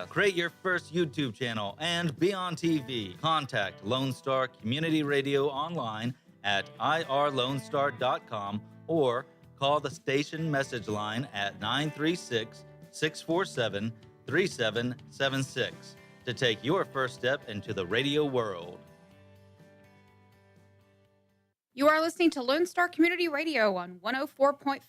Create your first YouTube channel and be on TV. Contact Lone Star Community Radio online at irlonestar.com or call the station message line at 936 647 3776 to take your first step into the radio world. You are listening to Lone Star Community Radio on 104.5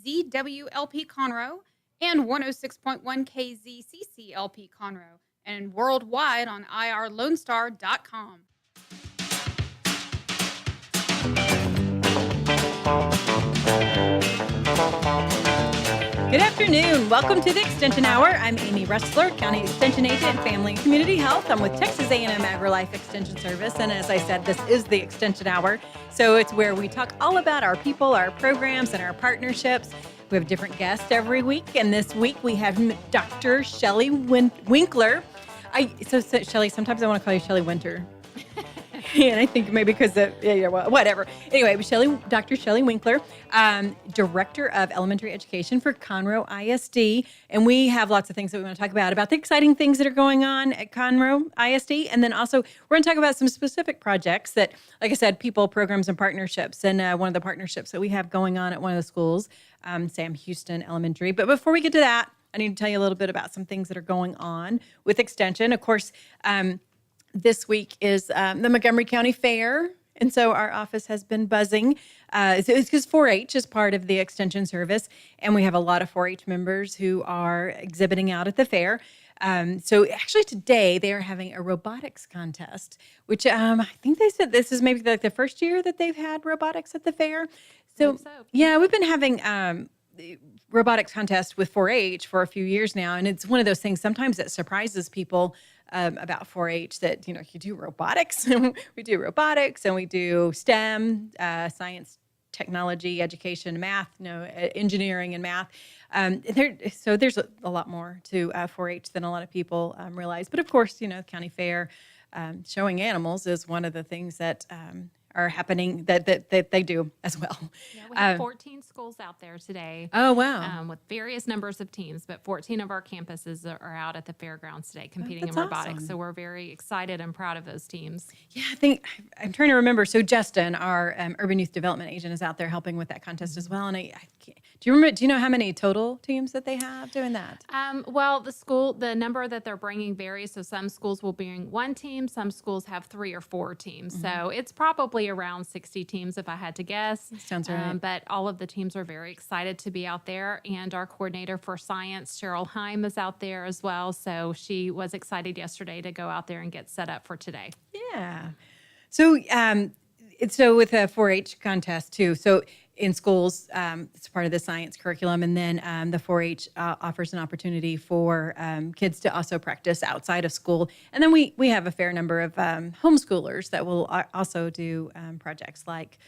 KCZWLP Conroe and 106.1 KZCCLP Conroe, and worldwide on irlonestar.com. Good afternoon. Welcome to the Extension Hour. I'm Amy Ressler, County Extension Agent in Family and Community Health. I'm with Texas A&M Agrilife Extension Service, and as I said, this is the Extension Hour. So it's where we talk all about our people, our programs, and our partnerships. We have different guests every week, and this week we have Dr. Shellie Winkler. Shellie, sometimes I want to call you Shellie Winter. And I think maybe because whatever. Anyway, Dr. Shellie Winkler, Director of Elementary Education for Conroe ISD. And we have lots of things that we want to talk about the exciting things that are going on at Conroe ISD. And then also we're going to talk about some specific projects that, like I said, people, programs, and partnerships. And one of the partnerships that we have going on at one of the schools, Sam Houston Elementary. But before we get to that, I need to tell you a little bit about some things that are going on with Extension. Of course, this week is the Montgomery County Fair, and so our office has been buzzing. It's because 4-H is part of the Extension Service, and we have a lot of 4-H members who are exhibiting out at the fair. So actually today they are having a robotics contest, which I think they said this is maybe like the first year that they've had robotics at the fair. So. Yeah, we've been having the robotics contest with 4-H for a few years now, and it's one of those things sometimes that surprises people about 4-H that, you do robotics. We do robotics and we do STEM, science, technology, education, math, engineering and math. So there's a lot more to 4-H than a lot of people realize. But of course, County Fair, showing animals is one of the things that are happening that they do as well. Yeah, we have 14 schools out there today. Oh, wow. With various numbers of teams, but 14 of our campuses are out at the fairgrounds today competing in That's robotics. awesome. So we're very excited and proud of those teams. Yeah, I'm trying to remember. So Justin, our urban youth development agent, is out there helping with that contest as well. And I can't, do you know how many total teams that they have doing that? Well, the number that they're bringing varies. So some schools will bring one team, some schools have 3 or 4 teams. Mm-hmm. So it's probably around 60 teams if I had to guess. Sounds right. But all of the teams are very excited to be out there. And our coordinator for science, Cheryl Heim, is out there as well. So she was excited yesterday to go out there and get set up for today. Yeah. So with a 4-H contest too. So in schools, it's part of the science curriculum, and then the 4-H offers an opportunity for kids to also practice outside of school. And then we have a fair number of homeschoolers that will also do projects like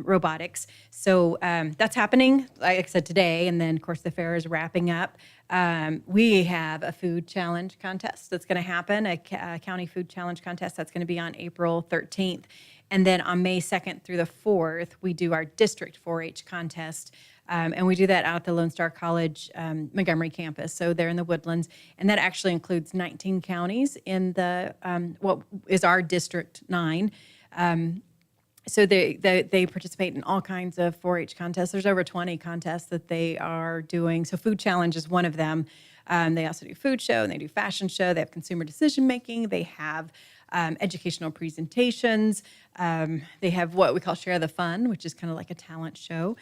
robotics. So that's happening, like I said, today. And then, of course, the fair is wrapping up. We have a food challenge contest that's going to happen, a county food challenge contest that's going to be on April 13th. And then on May 2nd through the 4th, we do our district 4-H contest. And we do that out at the Lone Star College Montgomery campus. So they're in the Woodlands. And that actually includes 19 counties in the what is our District 9. So they participate in all kinds of 4-H contests. There's over 20 contests that they are doing. So Food Challenge is one of them. They also do food show, and they do fashion show. They have consumer decision making. They have educational presentations. They have what we call Share the Fun, which is kind of like a talent show.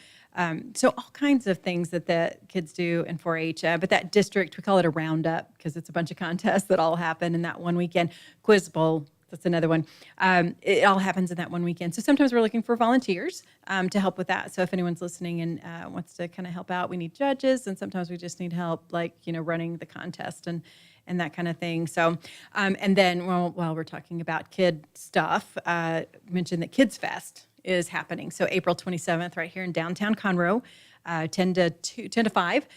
So all kinds of things that the kids do in 4-H. But that district, we call it a roundup because it's a bunch of contests that all happen in that one weekend. Quiz Bowl, that's another one. It all happens in that one weekend. So sometimes we're looking for volunteers to help with that. So if anyone's listening and wants to kind of help out, we need judges, and sometimes we just need help, like, running the contest and that kind of thing. So, and then while we're talking about kid stuff, mention that Kids Fest is happening. So April 27th, right here in downtown Conroe, 10 to 5.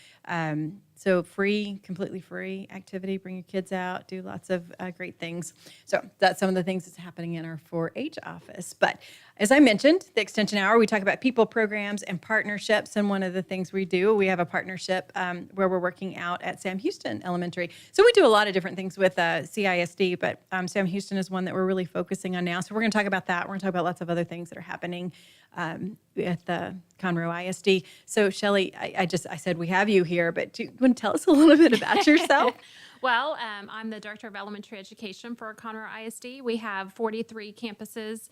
So completely free activity. Bring your kids out, do lots of great things. So that's some of the things that's happening in our 4-H office. But As I mentioned, the Extension Hour, we talk about people, programs, and partnerships. And one of the things we do, we have a partnership where we're working out at Sam Houston Elementary. So we do a lot of different things with CISD, but Sam Houston is one that we're really focusing on now. So we're going to talk about that. We're going to talk about lots of other things that are happening at the Conroe ISD. So Shellie, I said we have you here, but do you want to tell us a little bit about yourself? Well, I'm the Director of Elementary Education for Conroe ISD. We have 43 campuses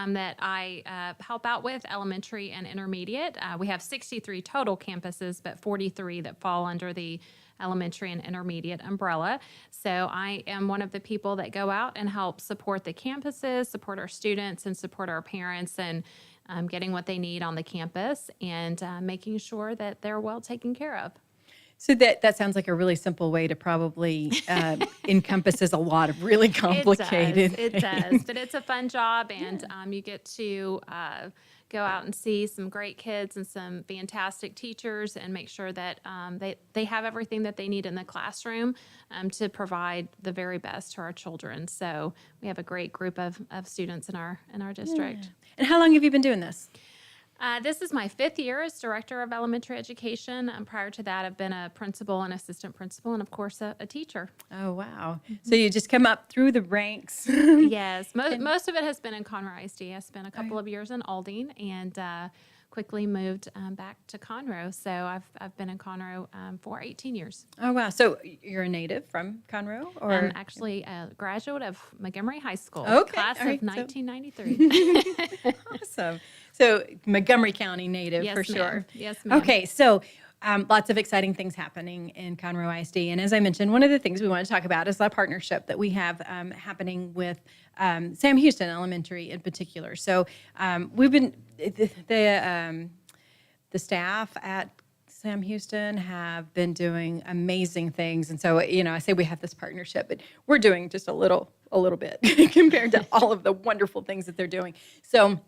that I help out with, elementary and intermediate. We have 63 total campuses, but 43 that fall under the elementary and intermediate umbrella. So I am one of the people that go out and help support the campuses, support our students, and support our parents, and getting what they need on the campus, and making sure that they're well taken care of. So that sounds like a really simple way to probably encompasses a lot of really complicated It does. But it's a fun job, and you get to go out and see some great kids and some fantastic teachers, and make sure that they have everything that they need in the classroom to provide the very best to our children. So we have a great group of students in our district. Yeah. And how long have you been doing this? This is my 5th year as Director of Elementary Education. Prior to that, I've been a principal and assistant principal, and of course, a teacher. Oh, wow. So you just come up through the ranks. Yes. Most of it has been in Conroe ISD. I spent a couple of years in Aldine, and quickly moved back to Conroe. So I've been in Conroe for 18 years. Oh, wow. So you're a native from Conroe? Or? I'm actually a graduate of Montgomery High School, Okay. class All right. of 1993. Awesome. So Montgomery County native Yes, for ma'am. sure. Yes, ma'am. Okay, so lots of exciting things happening in Conroe ISD. And as I mentioned, one of the things we want to talk about is the partnership that we have happening with Sam Houston Elementary in particular. So we've been, the staff at Sam Houston have been doing amazing things. And so, I say we have this partnership, but we're doing just a little bit compared to all of the wonderful things that they're doing. So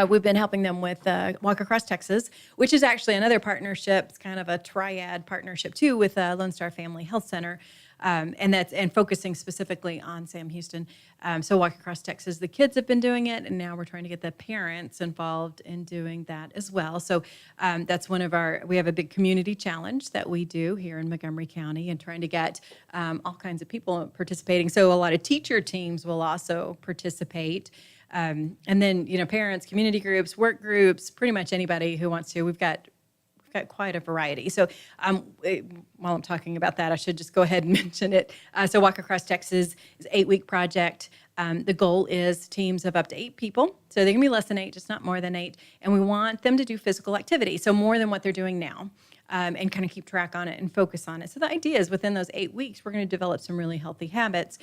we've been helping them with Walk Across Texas, which is actually another partnership. It's kind of a triad partnership too with Lone Star Family Health Center, and focusing specifically on Sam Houston. So Walk Across Texas, the kids have been doing it, and now we're trying to get the parents involved in doing that as well. So that's we have a big community challenge that we do here in Montgomery County, and trying to get all kinds of people participating. So a lot of teacher teams will also participate. And then, parents, community groups, work groups, pretty much anybody who wants to. We've got quite a variety. So while I'm talking about that, I should just go ahead and mention it. So Walk Across Texas is an 8-week project. The goal is teams of up to 8 people. So they can be less than 8, just not more than 8. And we want them to do physical activity, so more than what they're doing now. And kind of keep track on it and focus on it. So the idea is within those 8 weeks, we're going to develop some really healthy habits.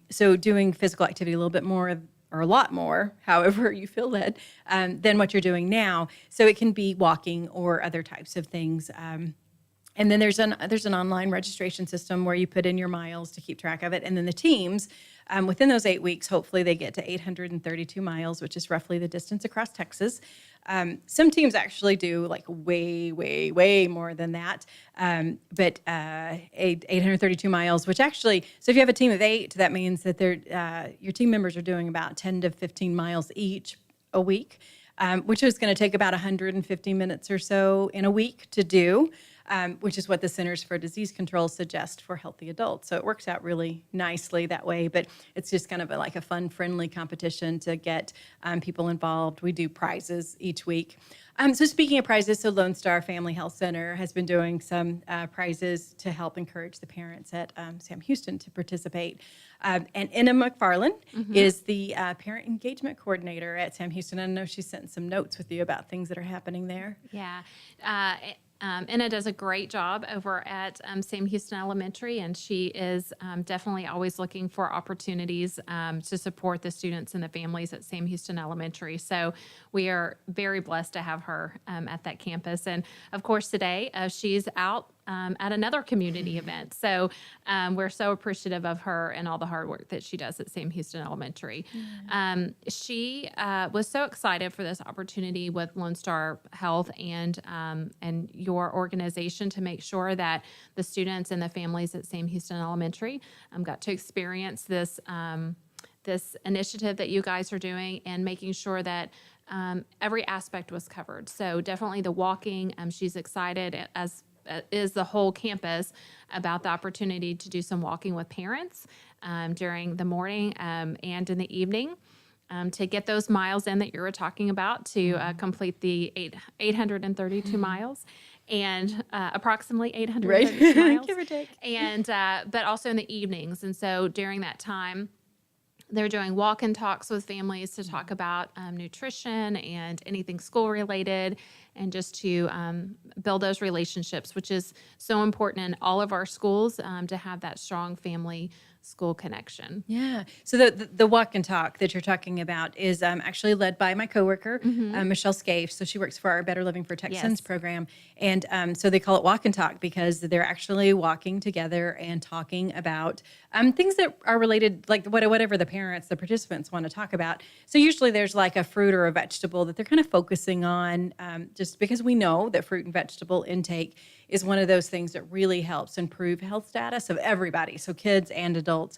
So doing physical activity a little bit more or a lot more, however you feel led, than what you're doing now. So it can be walking or other types of things. And then there's an online registration system where you put in your miles to keep track of it. And then the teams, within those 8 weeks, hopefully they get to 832 miles, which is roughly the distance across Texas. Some teams actually do like way, way, way more than that. But 832 miles, which actually, so if you have a team of 8, that means that your team members are doing about 10 to 15 miles each a week, which is going to take about 150 minutes or so in a week to do. Which is what the Centers for Disease Control suggest for healthy adults. So it works out really nicely that way, but it's just kind of like a fun, friendly competition to get people involved. We do prizes each week. So speaking of prizes, so Lone Star Family Health Center has been doing some prizes to help encourage the parents at Sam Houston to participate. And Enna McFarland is the parent engagement coordinator at Sam Houston. I know she's sent some notes with you about things that are happening there. Yeah. Enna does a great job over at Sam Houston Elementary, and she is definitely always looking for opportunities to support the students and the families at Sam Houston Elementary. So we are very blessed to have her at that campus. And of course, today she's out at another community event. So we're so appreciative of her and all the hard work that she does at Sam Houston Elementary. She was so excited for this opportunity with Lone Star Health and your organization to make sure that the students and the families at Sam Houston Elementary got to experience this initiative that you guys are doing and making sure that every aspect was covered. So definitely the walking. She's excited, as is the whole campus, about the opportunity to do some walking with parents during the morning and in the evening. To get those miles in that you were talking about, to complete the 832 miles, and approximately 832 miles, give or take. And but also in the evenings. And so during that time, they're doing walk-in talks with families to talk about nutrition and anything school-related, and just to build those relationships, which is so important in all of our schools, to have that strong family school connection. Yeah. So the walk and talk that you're talking about is actually led by my coworker, Michelle Scaife. So she works for our Better Living for Texans program. And so they call it walk and talk because they're actually walking together and talking about things that are related, like whatever the participants want to talk about. So usually there's like a fruit or a vegetable that they're kind of focusing on, just because we know that fruit and vegetable intake is one of those things that really helps improve health status of everybody, so kids and adults.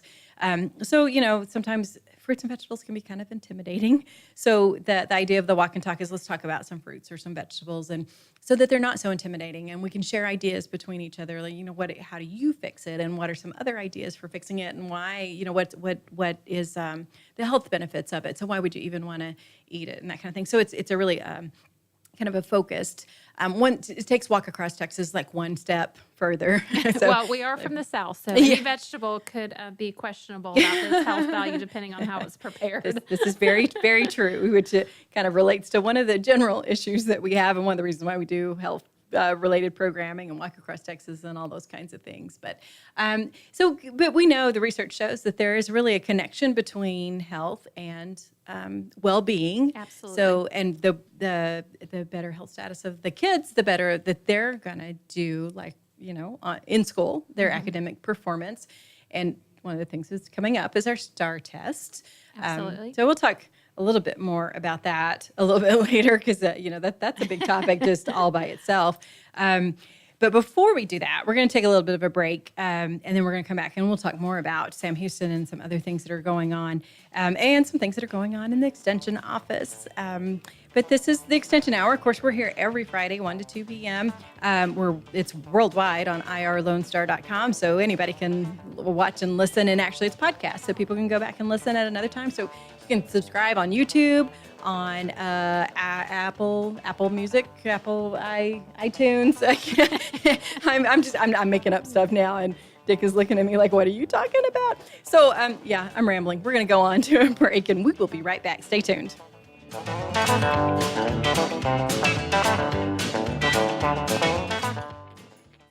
So, sometimes fruits and vegetables can be kind of intimidating. So the idea of the walk and talk is, let's talk about some fruits or some vegetables, and so that they're not so intimidating, and we can share ideas between each other. Like, how do you fix it, and what are some other ideas for fixing it, and why? What is the health benefits of it? So why would you even want to eat it, and that kind of thing. So it's a really kind of a focused it takes Walk Across Texas like one step further. So, well, we are from the South, so any vegetable could be questionable about its health value depending on how it's prepared. This is very, very true, which kind of relates to one of the general issues that we have, and one of the reasons why we do health related programming and Walk Across Texas and all those kinds of things. But but we know the research shows that there is really a connection between health and well-being. Absolutely. So, and the better health status of the kids, the better that they're gonna do, in school, their academic performance. And one of the things that's coming up is our STAR test. Absolutely. So we'll talk a little bit more about that a little bit later, because that's a big topic just all by itself. But before we do that, we're going to take a little bit of a break, and then we're going to come back and we'll talk more about Sam Houston and some other things that are going on, and some things that are going on in the Extension office. But this is the Extension Hour. Of course, we're here every Friday, 1 to 2 p.m. It's worldwide on irlonestar.com, so anybody can watch and listen. And actually, it's podcast, so people can go back and listen at another time. So you can subscribe on YouTube, on Apple Music, iTunes. I'm making up stuff now, and Dick is looking at me like, "What are you talking about?" So I'm rambling. We're going to go on to a break, and we will be right back. Stay tuned.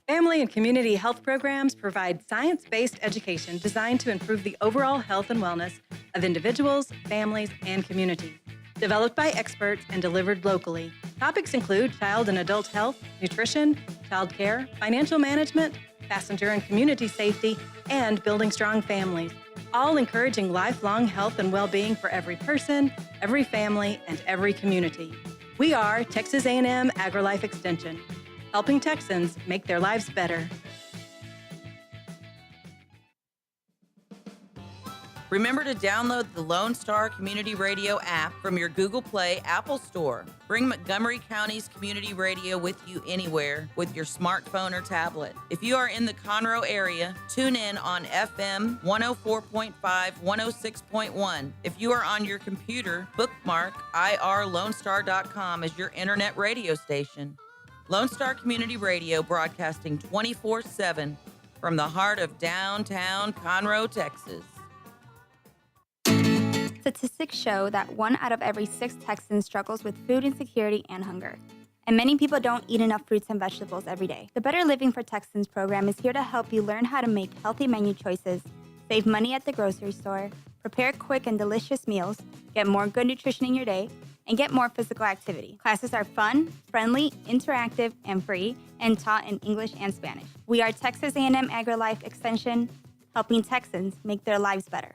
Family and community health programs provide science-based education designed to improve the overall health and wellness of individuals, families, and communities. Developed by experts and delivered locally, topics include child and adult health, nutrition, child care, financial management, passenger and community safety, and building strong families, all encouraging lifelong health and well-being for every person, every family, and every community. We are Texas A&M Agrilife Extension, helping Texans make their lives better. Remember to download the Lone Star Community Radio app from your Google Play Apple Store. Bring Montgomery County's community radio with you anywhere with your smartphone or tablet. If you are in the Conroe area, tune in on FM 104.5, 106.1. If you are on your computer, bookmark irlonestar.com as your internet radio station. Lone Star Community Radio, broadcasting 24/7 from the heart of downtown Conroe, Texas. Statistics show that 1 out of every 6 Texans struggles with food insecurity and hunger. And many people don't eat enough fruits and vegetables every day. The Better Living for Texans program is here to help you learn how to make healthy menu choices, save money at the grocery store, prepare quick and delicious meals, get more good nutrition in your day, and get more physical activity. Classes are fun, friendly, interactive, and free, and taught in English and Spanish. We are Texas A&M Agrilife Extension, helping Texans make their lives better.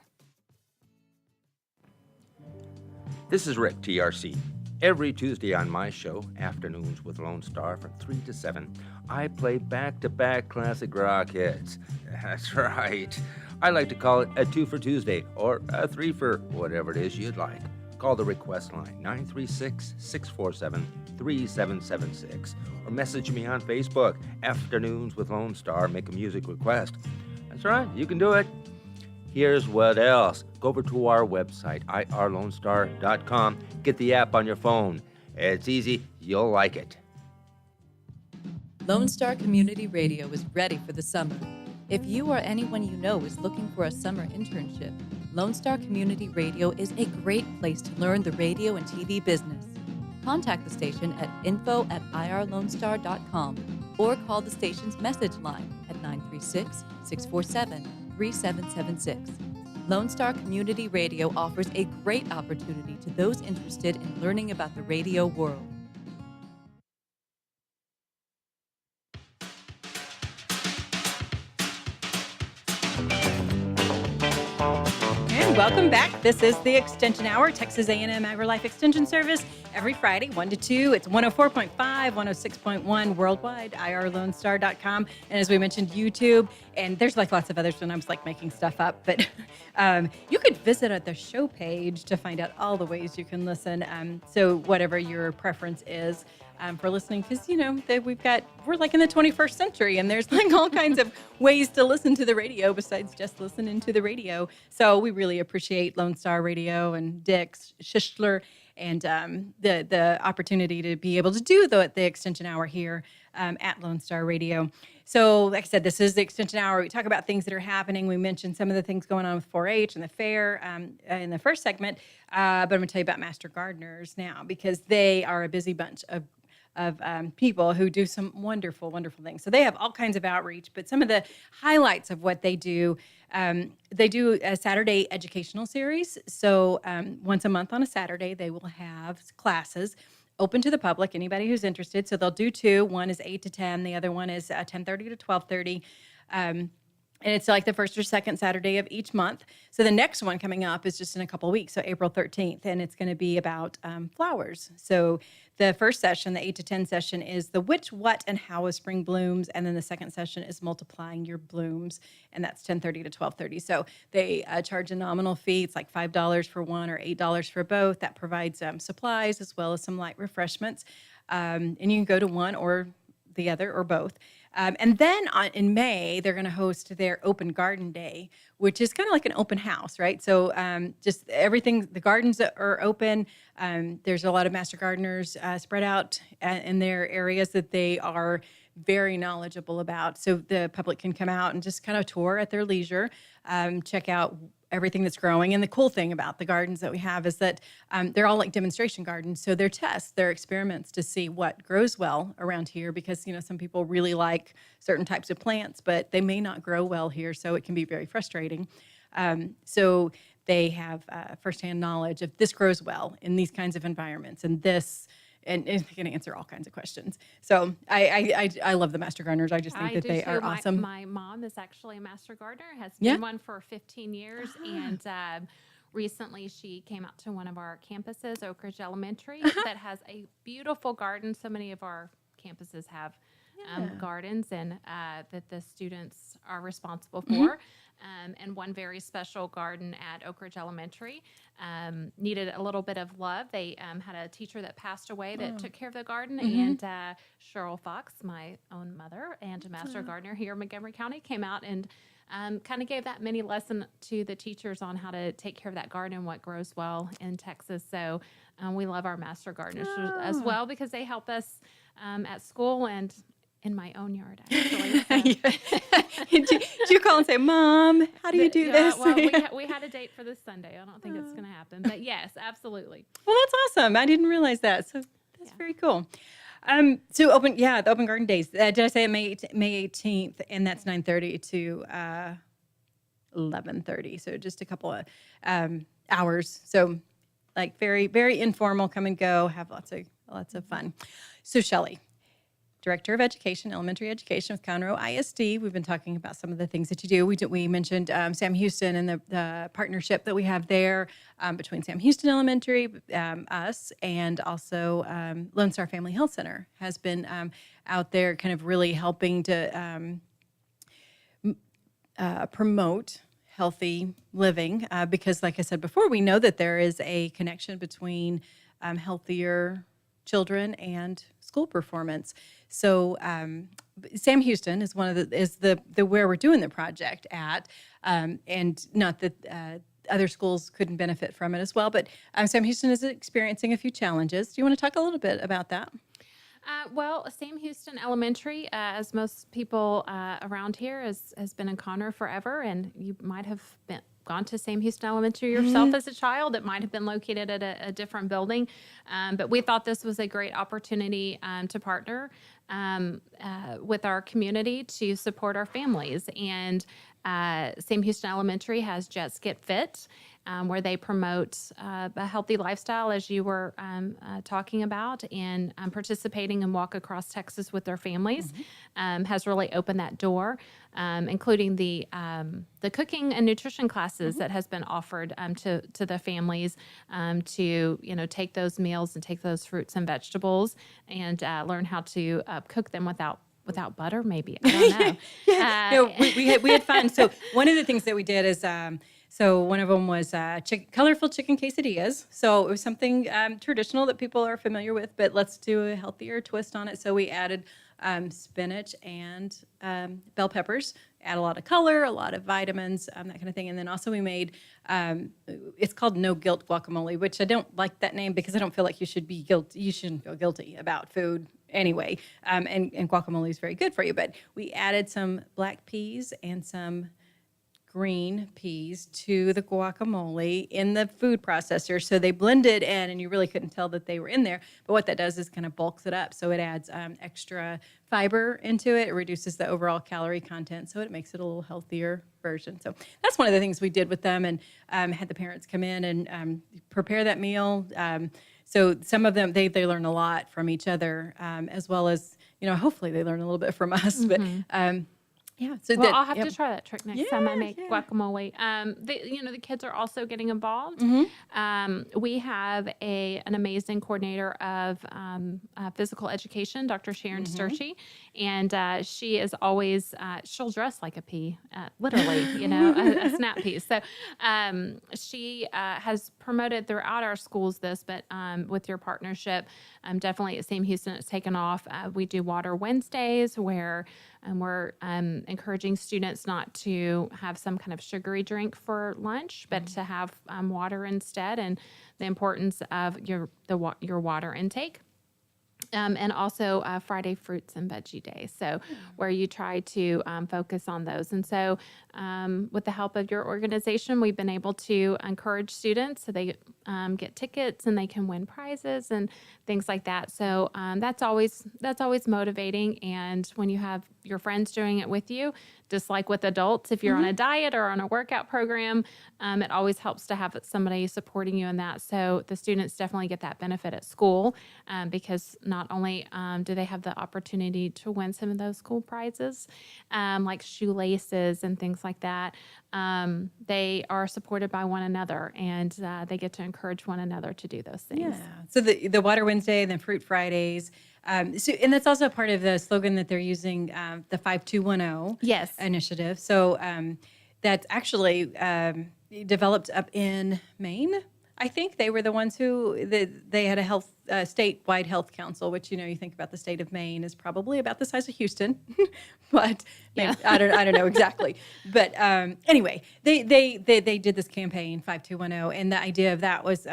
This is Rick, TRC. Every Tuesday on my show, Afternoons with Lone Star from 3 to 7, I play back-to-back classic rock hits. That's right. I like to call it a 2 for Tuesday or a 3 for whatever it is you'd like. Call the request line 936-647-3776 or message me on Facebook, Afternoons with Lone Star, make a music request. That's right, you can do it. Here's what else. Go over to our website, irlonestar.com. Get the app on your phone. It's easy. You'll like it. Lone Star Community Radio is ready for the summer. If you or anyone you know is looking for a summer internship, Lone Star Community Radio is a great place to learn the radio and TV business. Contact the station at info@irlonestar.com or call the station's message line at 936-647-3776. Lone Star Community Radio offers a great opportunity to those interested in learning about the radio world. And welcome back. This is the Extension Hour, Texas A&M Agrilife Extension Service. Every Friday, 1 to 2. It's 104.5, 106.1 worldwide, irlonestar.com. And as we mentioned, YouTube. And there's like lots of others when I'm like making stuff up. But you could visit at the show page to find out all the ways you can listen. So whatever your preference is for listening, because, you know, we're like in the 21st century and there's like all kinds of ways to listen to the radio besides just listening to the radio. So we really appreciate Lone Star Radio and Dick Shellie and the opportunity to be able to do the Extension Hour here at Lone Star Radio. So like I said, this is the Extension Hour. We talk about things that are happening. We mentioned some of the things going on with 4-H and the fair in the first segment. But I'm going to tell you about Master Gardeners now because they are a busy bunch of people who do some wonderful, wonderful things. So they have all kinds of outreach, but some of the highlights of what they do a Saturday educational series. So once a month on a Saturday, they will have classes open to the public, anybody who's interested. So they'll do two. One is 8 to 10. The other one is 10:30 to 12:30. And it's like the first or second Saturday of each month. So the next one coming up is just in a couple of weeks, so April 13th, and it's going to be about flowers. So the first session, the 8 to 10 session, is the which, what, and how of spring blooms, and then the second session is multiplying your blooms, and that's 10:30 to 12:30. So they charge a nominal fee. It's like $5 for one or $8 for both. That provides supplies as well as some light refreshments, and you can go to one or the other or both. And then in May, they're going to host their open garden day, which is kind of like an open house, right? So just everything, the gardens are open. There's a lot of master gardeners spread out in their areas that they are very knowledgeable about. So the public can come out and just kind of tour at their leisure, check out everything that's growing. And the cool thing about the gardens that we have is that they're all like demonstration gardens. So they're tests, they're experiments to see what grows well around here because, you know, some people really like certain types of plants, but they may not grow well here. So it can be very frustrating. So they have firsthand knowledge of this grows well in these kinds of environments and this, and they can answer all kinds of questions. So I love the Master Gardeners. I just think that they are awesome. My mom is actually a Master Gardener, has been one for 15 years. And recently she came out to one of our campuses, Oak Ridge Elementary, that has a beautiful garden. So many of our campuses have gardens and that the students are responsible for. And one very special garden at Oak Ridge Elementary needed a little bit of love. They had a teacher that passed away that took care of the garden, and Cheryl Fox, my own mother and a master gardener here in Montgomery County, came out and kind of gave that mini lesson to the teachers on how to take care of that garden and what grows well in Texas. So we love our master gardeners as well because they help us at school and in my own yard, actually. Did you call and say, Mom, how do you do this? Well, we had a date for this Sunday. I don't think it's going to happen. But yes, absolutely. Well, that's awesome. I didn't realize that. So that's very cool. So the Open Garden Days. Did I say May 18th? And that's 9:30 to 11:30. So just a couple of hours. So like very, very informal, come and go, have lots of fun. So Shellie, Director of Education, Elementary Education with Conroe ISD. We've been talking about some of the things that you do. We mentioned Sam Houston and the partnership that we have there between Sam Houston Elementary, us, and also Lone Star Family Health Center has been out there kind of really helping to promote healthy living because, like I said before, we know that there is a connection between healthier children and school performance. So Sam Houston is the where we're doing the project at, and not that other schools couldn't benefit from it as well, but Sam Houston is experiencing a few challenges. Do you want to talk a little bit about that? Well, Sam Houston Elementary, as most people around here, has been in Conroe forever, and you might have gone to Sam Houston Elementary yourself as a child. It might have been located at a different building, but we thought this was a great opportunity to partner with our community to support our families. And Sam Houston Elementary has Jets Get Fit, where they promote a healthy lifestyle, as you were talking about, and participating in Walk Across Texas with their families has really opened that door, including the cooking and nutrition classes that has been offered to the families to take those meals and take those fruits and vegetables and learn how to cook them without butter, maybe. I don't know. We had fun. So one of the things that we did is, so one of them was colorful chicken quesadillas. So it was something traditional that people are familiar with, but let's do a healthier twist on it. So we added spinach and bell peppers, add a lot of color, a lot of vitamins, that kind of thing. And then also we made, it's called No Guilt Guacamole, which I don't like that name because I don't feel like you should be guilty. You shouldn't feel guilty about food anyway. And guacamole is very good for you. But we added some black peas and some green peas to the guacamole in the food processor. So they blended in, and you really couldn't tell that they were in there. But what that does is kind of bulks it up. So it adds extra fiber into it. It reduces the overall calorie content. So it makes it a little healthier version. So that's one of the things we did with them, and had the parents come in and prepare that meal. So some of them, they learn a lot from each other, as well as, hopefully they learn a little bit from us. But yeah. So I'll have to try that trick next time I make guacamole. The kids are also getting involved. We have an amazing coordinator of physical education, Dr. Sharon Sturchy, and she is always she'll dress like a pea, literally, a snap pea. So she has promoted throughout our schools this, but with your partnership, definitely at Sam Houston, it's taken off. We do Water Wednesdays where we're encouraging students not to have some kind of sugary drink for lunch, but to have water instead, and the importance of your water intake. And also Friday Fruits and Veggie Day, so where you try to focus on those. And so with the help of your organization, we've been able to encourage students so they get tickets and they can win prizes and things like that. So that's always motivating. And when you have your friends doing it with you, just like with adults, if you're on a diet or on a workout program, it always helps to have somebody supporting you in that. So the students definitely get that benefit at school because not only do they have the opportunity to win some of those school prizes, like shoelaces and things like that, they are supported by one another, and they get to encourage one another to do those things. Yeah. So the Water Wednesday and the Fruit Fridays. And that's also part of the slogan that they're using, the 5210 initiative. So that's actually developed up in Maine. I think they were the ones who they had a statewide health council, which you think about the state of Maine is probably about the size of Houston, but maybe, I don't know exactly. But anyway, they did this campaign 5210, and the idea of that was.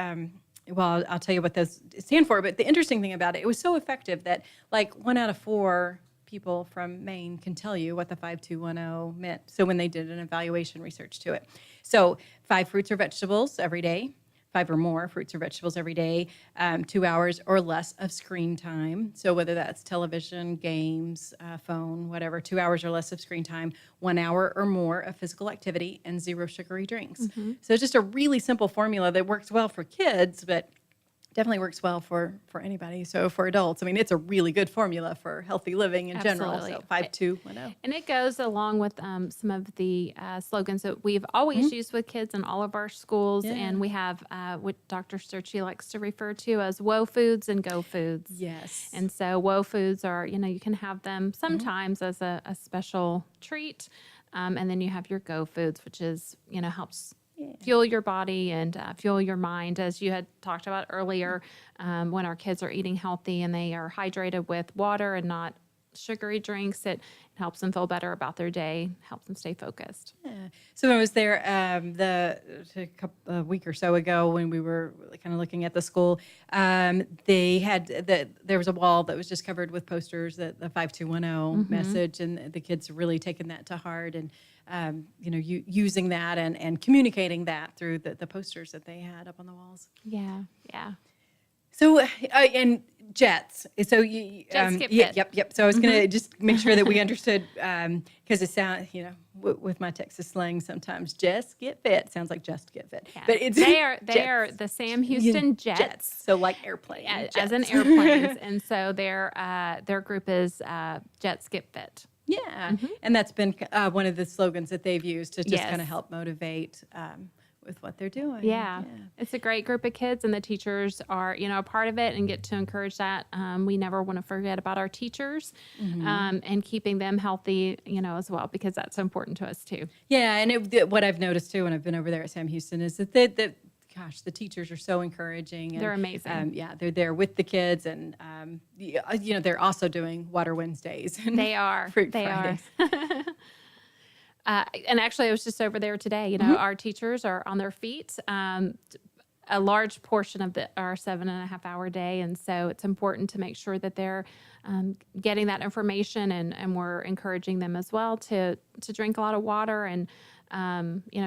Well, I'll tell you what those stand for, but the interesting thing about it was so effective that like 1 out of 4 people from Maine can tell you what the 5210 meant. So when they did an evaluation research to it. So 5 fruits or vegetables every day, 5 or more fruits or vegetables every day, 2 hours or less of screen time. So whether that's television, games, phone, whatever, 2 hours or less of screen time, 1 hour or more of physical activity, and 0 sugary drinks. So it's just a really simple formula that works well for kids, but definitely works well for anybody. So for adults, I mean, it's a really good formula for healthy living in general. So 5210. And it goes along with some of the slogans that we've always used with kids in all of our schools. Yeah. And we have what Dr. Sturchy likes to refer to as WO foods and go foods. Yes. And so WO foods are, you can have them sometimes as a special treat. And then you have your Go Foods, which is, helps fuel your body and fuel your mind, as you had talked about earlier. When our kids are eating healthy and they are hydrated with water and not sugary drinks, it helps them feel better about their day, helps them stay focused. Yeah. So I was there a week or so ago when we were kind of looking at the school. They had there was a wall that was just covered with posters, that the 5210 message, and the kids really taking that to heart, and using that and communicating that through the posters that they had up on the walls. Yeah. So and Jets. So you Jets Get Fit. Yep. So I was gonna just make sure that we understood, because it sounds, with my Texas slang, sometimes Just Get Fit sounds like Just Get Fit, Yeah. but it's they are the Sam Houston Jets. So like airplane, As in airplanes, and so their group is Jets Get Fit. Yeah, and that's been one of the slogans that they've used to just Yes. kind of help motivate with what they're doing. Yeah. It's a great group of kids, and the teachers are, a part of it and get to encourage that. We never want to forget about our teachers and keeping them healthy, as well, because that's important to us too. Yeah, and what I've noticed too when I've been over there at Sam Houston is that the teachers are so encouraging. And, They're amazing. They're there with the kids, and they're also doing Water Wednesdays. And They are. Fruit They Fridays. are. And actually, I was just over there today. Our teachers are on their feet a large portion of our 7.5 hour day. And so it's important to make sure that they're getting that information, and we're encouraging them as well to drink a lot of water and,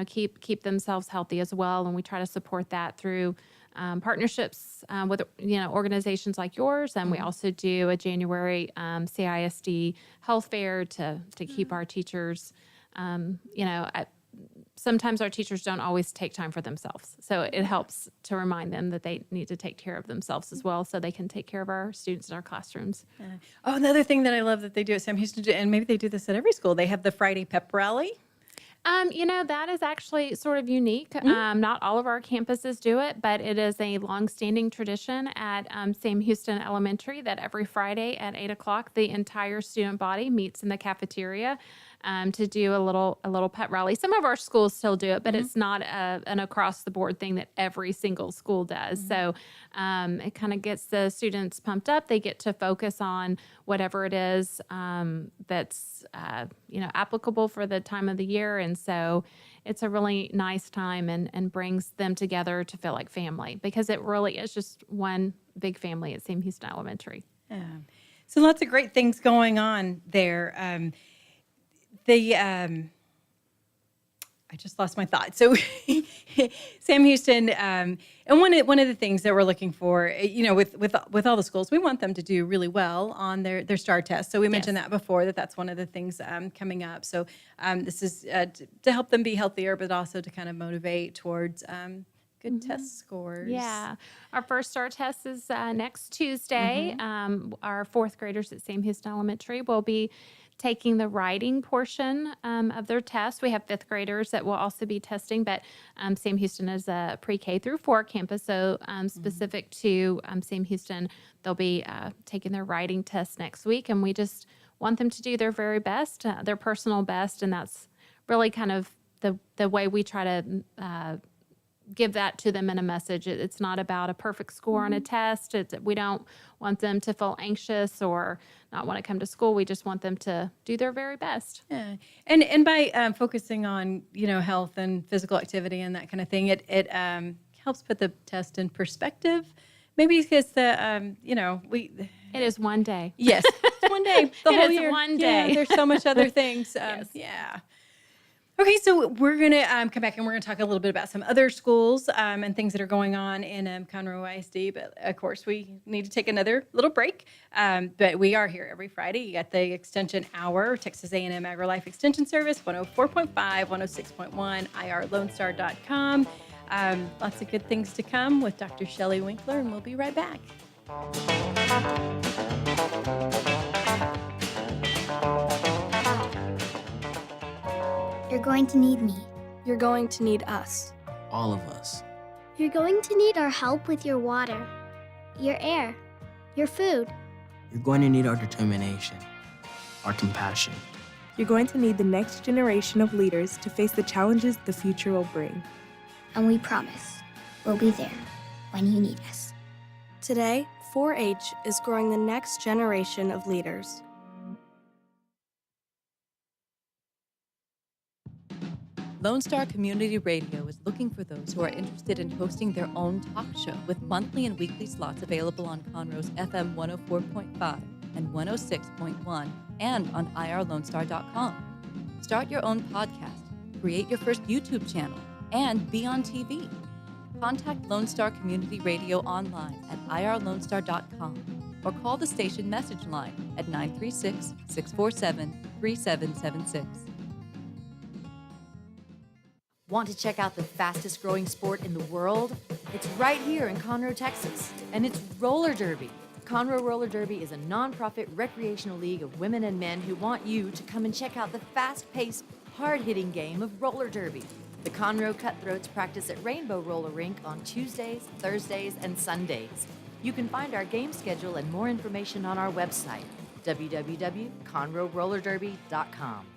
keep themselves healthy as well. And we try to support that through partnerships with, organizations like yours. And we also do a January CISD health fair to keep our teachers, sometimes our teachers don't always take time for themselves. So it helps to remind them that they need to take care of themselves as well, so they can take care of our students in our classrooms. Another thing that I love that they do at Sam Houston, and maybe they do this at every school, they have the Friday pep rally. That is actually sort of unique. Not all of our campuses do it, but it is a longstanding tradition at Sam Houston Elementary that every Friday at 8 o'clock, the entire student body meets in the cafeteria to do a little pep rally. Some of our schools still do it, but it's not an across the board thing that every single school does. So it kind of gets the students pumped up. They get to focus on whatever it is that's applicable for the time of the year. And so it's a really nice time and brings them together to feel like family, because it really is just one big family at Sam Houston Elementary. Yeah. So lots of great things going on there. I just lost my thought. So Sam Houston, and one of the things that we're looking for, with all the schools, we want them to do really well on their STAR test. So we mentioned that before, that's one of the things coming up. So this is to help them be healthier, but also to kind of motivate towards good test scores. Yeah. Our first STAR test is next Tuesday. Our fourth graders at Sam Houston Elementary will be taking the writing portion of their test. We have fifth graders that will also be testing, but Sam Houston is a pre-K through 4 campus, so specific to Sam Houston, they'll be taking their writing test next week, and we just want them to do their very best, their personal best, and that's really kind of the way we try to give that to them in a message. It's not about a perfect score on a test. We don't want them to feel anxious or not want to come to school. We just want them to do their very best. Yeah, and by focusing on health and physical activity and that kind of thing, it helps put the test in perspective. Maybe because it is one day. Yes, it's one day. The whole year. One day. Yeah, there's so much other things. Yes. Yeah. Okay, so we're going to come back and we're going to talk a little bit about some other schools and things that are going on in Conroe ISD. But, of course, we need to take another little break. But we are here every Friday at the Extension Hour, Texas A&M Agrilife Extension Service, 104.5, 106.1, irlonestar.com. Lots of good things to come with Dr. Shellie Winkler, and we'll be right back. You're going to need me. You're going to need us. All of us. You're going to need our help with your water, your air, your food. You're going to need our determination, our compassion, You're going to need the next generation of leaders to face the challenges the future will bring. And we promise we'll be there when you need us. Today, 4-H is growing the next generation of leaders. Lone Star Community Radio is looking for those who are interested in hosting their own talk show with monthly and weekly slots available on Conroe's FM 104.5 and 106.1 and on irlonestar.com. Start your own podcast, create your first YouTube channel, and be on TV. Contact Lone Star Community Radio online at irlonestar.com or call the station message line at 936-647-3776. Want to check out the fastest growing sport in the world? It's right here in Conroe, Texas, and it's roller derby. Conroe Roller Derby is a nonprofit recreational league of women and men who want you to come and check out the fast-paced, hard-hitting game of roller derby. The Conroe Cutthroats practice at Rainbow Roller Rink on Tuesdays, Thursdays, and Sundays. You can find our game schedule and more information on our website, www.conroerollerderby.com.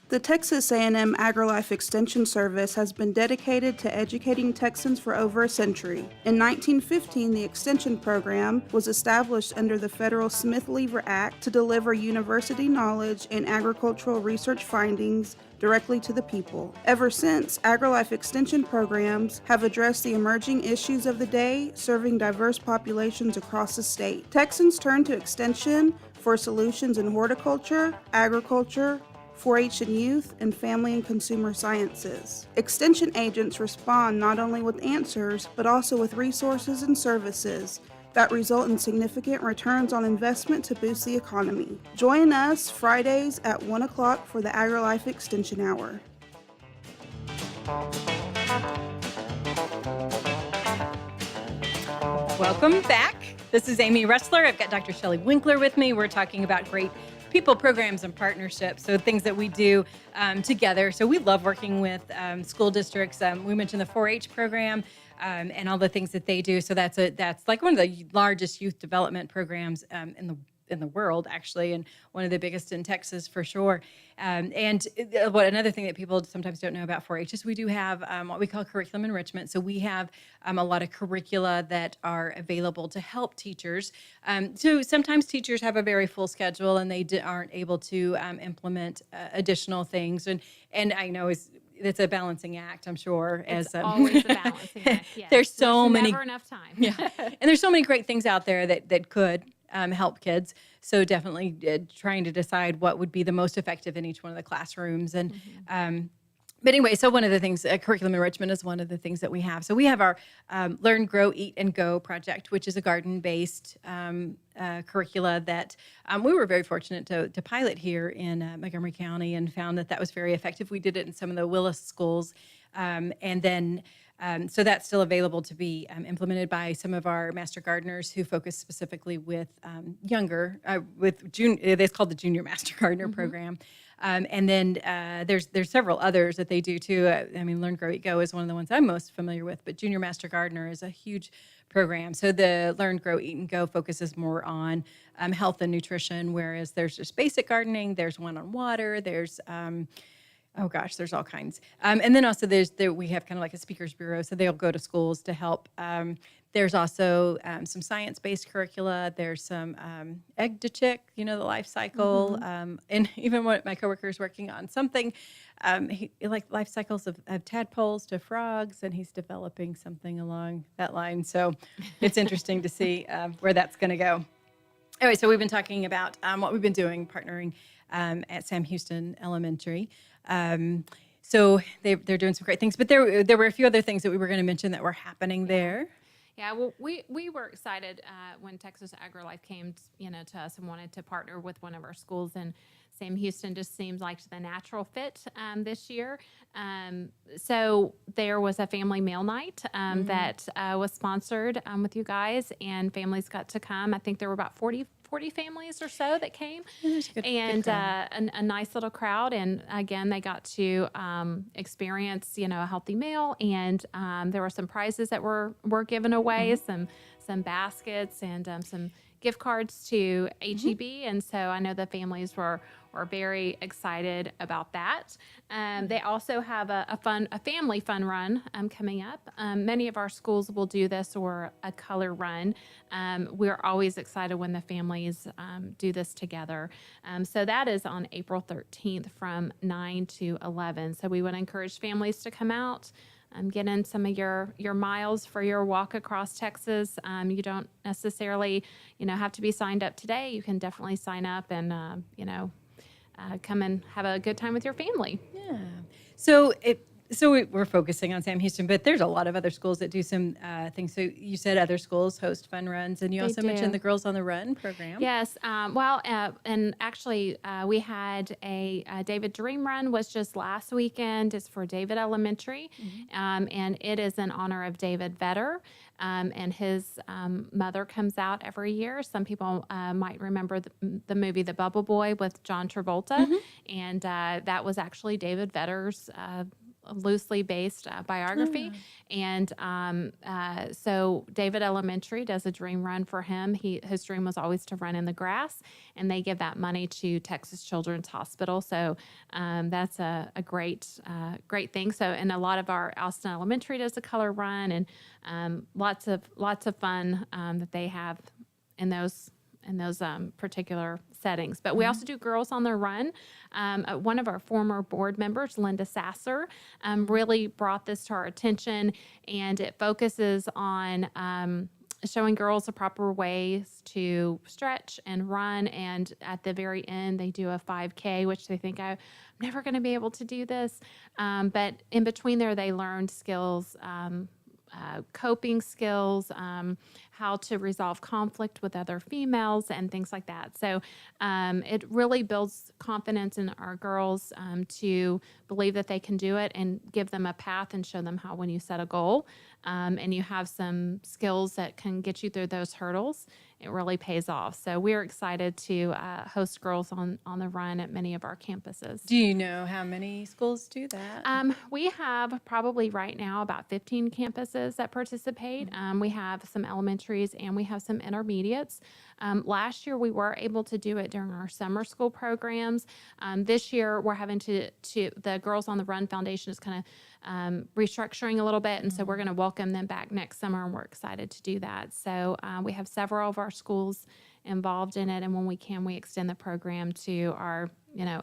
The Texas A&M Agrilife Extension Service has been dedicated to educating Texans for over a century. In 1915, the Extension Program was established under the federal Smith-Lever Act to deliver university knowledge and agricultural research findings directly to the people. Ever since, Agrilife Extension programs have addressed the emerging issues of the day, serving diverse populations across the state. Texans turn to Extension for solutions in horticulture, agriculture, 4-H and youth, and family and consumer sciences. Extension agents respond not only with answers, but also with resources and services that result in significant returns on investment to boost the economy. Join us Fridays at 1 o'clock for the Agrilife Extension Hour. Welcome back. This is Amy Ressler. I've got Dr. Shellie Winkler with me. We're talking about great people, programs, and partnerships, so things that we do together. So we love working with school districts. We mentioned the 4-H program and all the things that they do. So that's like one of the largest youth development programs in the world, actually, and one of the biggest in Texas for sure. Another thing that people sometimes don't know about 4-H is we do have what we call curriculum enrichment. So we have a lot of curricula that are available to help teachers. So sometimes teachers have a very full schedule and they aren't able to implement additional things. And I know it's a balancing act, I'm sure. It's always a balancing act, yes. There's never enough time. Yeah, and there's so many great things out there that could help kids. So definitely trying to decide what would be the most effective in each one of the classrooms. And but anyway, so one of the things, curriculum enrichment is one of the things that we have. So we have our Learn, Grow, Eat, and Go project, which is a garden-based curricula that we were very fortunate to pilot here in Montgomery County and found that was very effective. We did it in some of the Willis schools. So that's still available to be implemented by some of our master gardeners who focus specifically with it's called the Junior Master Gardener program. And then there's several others that they do too. Learn, Grow, Eat, Go is one of the ones I'm most familiar with, but Junior Master Gardener is a huge program. So the Learn, Grow, Eat, and Go focuses more on health and nutrition, whereas there's just basic gardening, there's one on water, there's there's all kinds. And then also we have kind of like a speakers bureau, so they'll go to schools to help. There's also some science-based curricula. There's some egg to chick, the life cycle. And even one of my coworkers working on something, like life cycles of tadpoles to frogs, and he's developing something along that line. So it's interesting to see where that's going to go. Anyway, so we've been talking about what we've been doing, partnering at Sam Houston Elementary. So they're doing some great things, but there were a few other things that we were going to mention that were happening there. Yeah, well, we were excited when Texas Agrilife came, to us and wanted to partner with one of our schools, and Sam Houston just seemed like the natural fit this year. So there was a family meal night that was sponsored with you guys, and families got to come. I think there were about 40 families or so that came, and a nice little crowd. And again, they got to experience, a healthy meal, and there were some prizes that were given away, some baskets and some gift cards to HEB, and so I know the families were very excited about that. They also have a family fun run coming up. Many of our schools will do this, or a color run. We're always excited when the families do this together. So that is on April 13th from 9 to 11. So we would encourage families to come out, get in some of your miles for your walk across Texas. You don't necessarily, have to be signed up today. You can definitely sign up and, come and have a good time with your family. Yeah. We're focusing on Sam Houston, but there's a lot of other schools that do some things. So you said other schools host fun runs, and you also mentioned the Girls on the Run program. Yes. And actually, we had a David Dream Run was just last weekend. It's for David Elementary, and it is in honor of David Vetter. And his mother comes out every year. Some people might remember the movie The Bubble Boy with John Travolta, and that was actually David Vetter's loosely based biography. And so David Elementary does a dream run for him. His dream was always to run in the grass, and they give that money to Texas Children's Hospital. So that's a great thing. So, and a lot of our Austin Elementary does a color run, and lots of fun that they have in those particular settings. But we also do Girls on the Run. One of our former board members, Linda Sasser, really brought this to our attention, and it focuses on showing girls the proper ways to stretch and run. And at the very end, they do a 5K, which they think, I'm never going to be able to do this. But in between there, they learned skills, coping skills, how to resolve conflict with other females, and things like that. So it really builds confidence in our girls to believe that they can do it, and give them a path and show them how, when you set a goal and you have some skills that can get you through those hurdles, it really pays off. So we're excited to host Girls on the Run at many of our campuses. Do you know how many schools do that? We have probably right now about 15 campuses that participate. We have some elementaries and we have some intermediates. Last year we were able to do it during our summer school programs. This year we're having to the Girls on the Run Foundation is kind of restructuring a little bit, and so we're going to welcome them back next summer, and we're excited to do that. So we have several of our schools involved in it, and when we can, we extend the program to our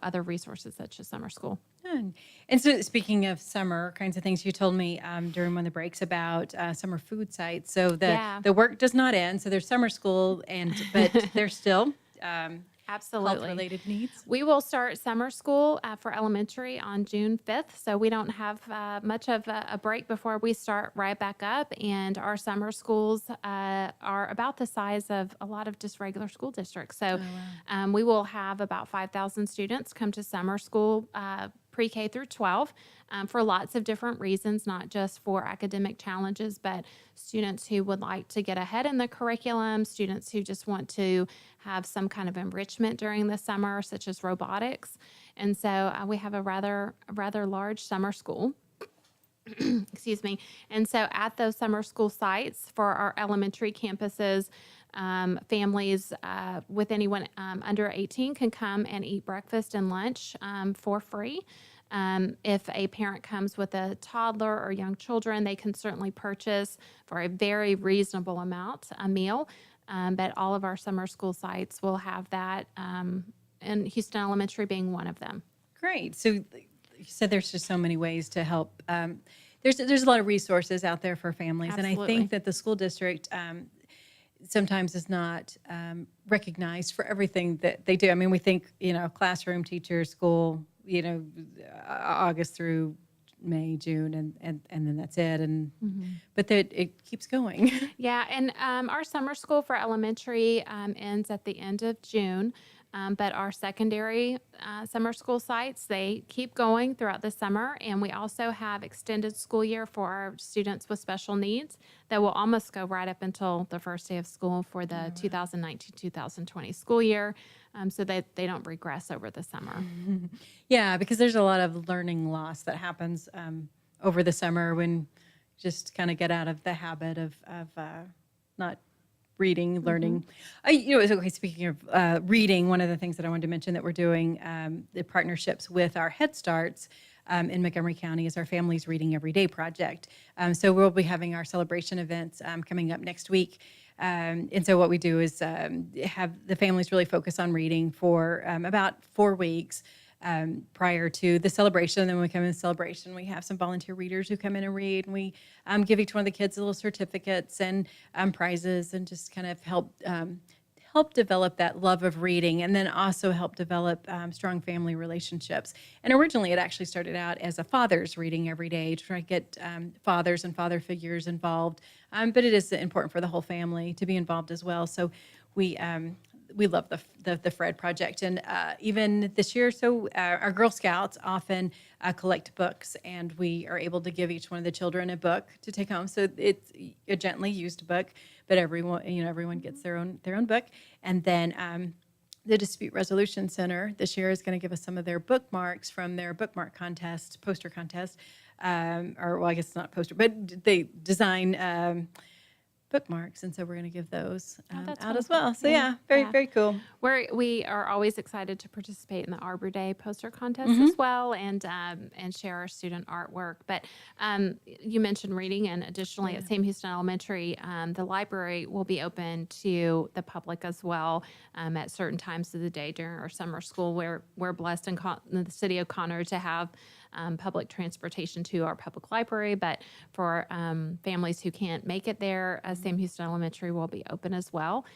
other resources such as summer school. And so, speaking of summer kinds of things, you told me during one of the breaks about summer food sites. So the work does not end. So there's summer school, but there's still absolutely health-related needs. We will start summer school for elementary on June 5th, so we don't have much of a break before we start right back up. And our summer schools are about the size of a lot of just regular school districts. So we will have about 5,000 students come to summer school, pre-K through 12, for lots of different reasons, not just for academic challenges, but students who would like to get ahead in the curriculum, students who just want to have some kind of enrichment during the summer, such as robotics. And so we have a rather large summer school. Excuse me. And so at those summer school sites for our elementary campuses, families with anyone under 18 can come and eat breakfast and lunch for free. If a parent comes with a toddler or young children, they can certainly purchase for a very reasonable amount a meal. But all of our summer school sites will have that, and Houston Elementary being one of them. Great. So you said there's just so many ways to help. There's a lot of resources out there for families. Absolutely. And I think that the school district sometimes is not recognized for everything that they do. I mean, we think, classroom, teacher, school, August through May, June, and then that's it. And but that it keeps going. Yeah, and our summer school for elementary ends at the end of June. But our secondary summer school sites, they keep going throughout the summer. And we also have extended school year for our students with special needs that will almost go right up until the first day of school for the 2019-2020 school year, so that they don't regress over the summer. Yeah, because there's a lot of learning loss that happens over the summer when just kind of get out of the habit of not reading, learning. Okay, speaking of reading, one of the things that I wanted to mention that we're doing, the partnerships with our Head Starts in Montgomery County is our Families Reading Every Day project. So we'll be having our celebration events coming up next week. And so what we do is have the families really focus on reading for about 4 weeks prior to the celebration. And then when we come in the celebration, we have some volunteer readers who come in and read. And we give each one of the kids little certificates and prizes, and just kind of help develop that love of reading, and then also help develop strong family relationships. And originally it actually started out as a father's reading every day to try to get fathers and father figures involved. But it is important for the whole family to be involved as well. So we love the Fred project. And even this year, our Girl Scouts often collect books, and we are able to give each one of the children a book to take home. So it's a gently used book, but everyone gets their own book. And then the Dispute Resolution Center this year is going to give us some of their bookmarks from their bookmark contest, poster contest, I guess it's not a poster, but they design bookmarks, and so we're going to give those out as well. So very cool. We are always excited to participate in the Arbor Day poster contest as well, and share our student artwork. But you mentioned reading, and additionally at Sam Houston Elementary, the library will be open to the public as well at certain times of the day during our summer school. We're blessed in the city of Conroe to have public transportation to our public library, but for families who can't make it there, Sam Houston Elementary will be open as well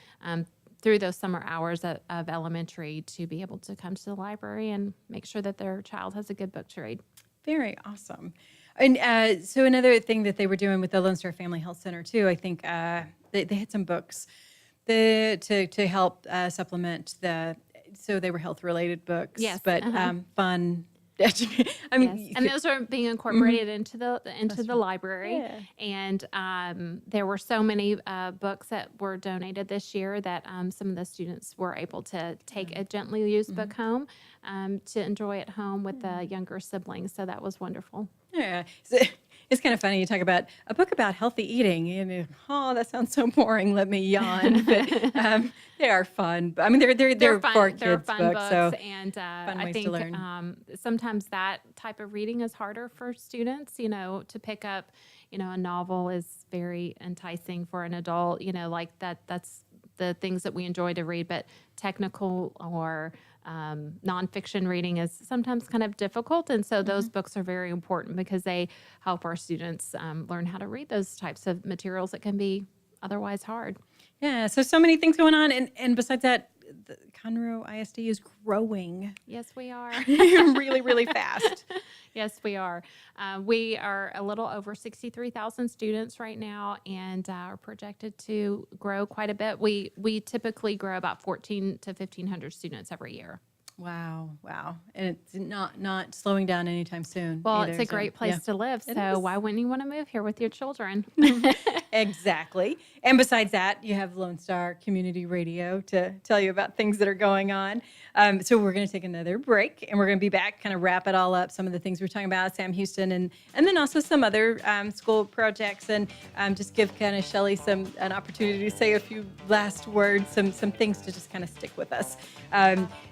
through those summer hours of elementary to be able to come to the library and make sure that their child has a good book to read. Very awesome. And so another thing that they were doing with the Lone Star Family Health Center too, I think they had some books to help supplement so they were health related books, but fun. And those are being incorporated into the library. And there were so many books that were donated this year that some of the students were able to take a gently used book home to enjoy at home with the younger siblings. So that was wonderful. Yeah. It's kind of funny. You talk about a book about healthy eating, and that sounds so boring. Let me yawn. But they are fun. I mean, they're fun, for kids they're fun books, so and fun I ways think to learn. Sometimes that type of reading is harder for students. To pick up, a novel is very enticing for an adult. Like that's the things that we enjoy to read, but technical or nonfiction reading is sometimes kind of difficult. And so those books are very important because they help our students learn how to read those types of materials that can be otherwise hard. Yeah, so many things going on. And besides that, the Conroe ISD is growing. Yes, we are. really, really fast. Yes, we are. We are a little over 63,000 students right now, and are projected to grow quite a bit. We typically grow about 1,400 to 1,500 students every year. Wow. And it's not slowing down anytime soon. Well, either, it's a great place to live, so why wouldn't you want to move here with your children? Exactly. And besides that, you have Lone Star Community Radio to tell you about things that are going on. So we're going to take another break, and we're going to be back, kind of wrap it all up, some of the things we're talking about, Sam Houston, and then also some other school projects, and just give kind of Shellie an opportunity to say a few last words, some things to just kind of stick with us.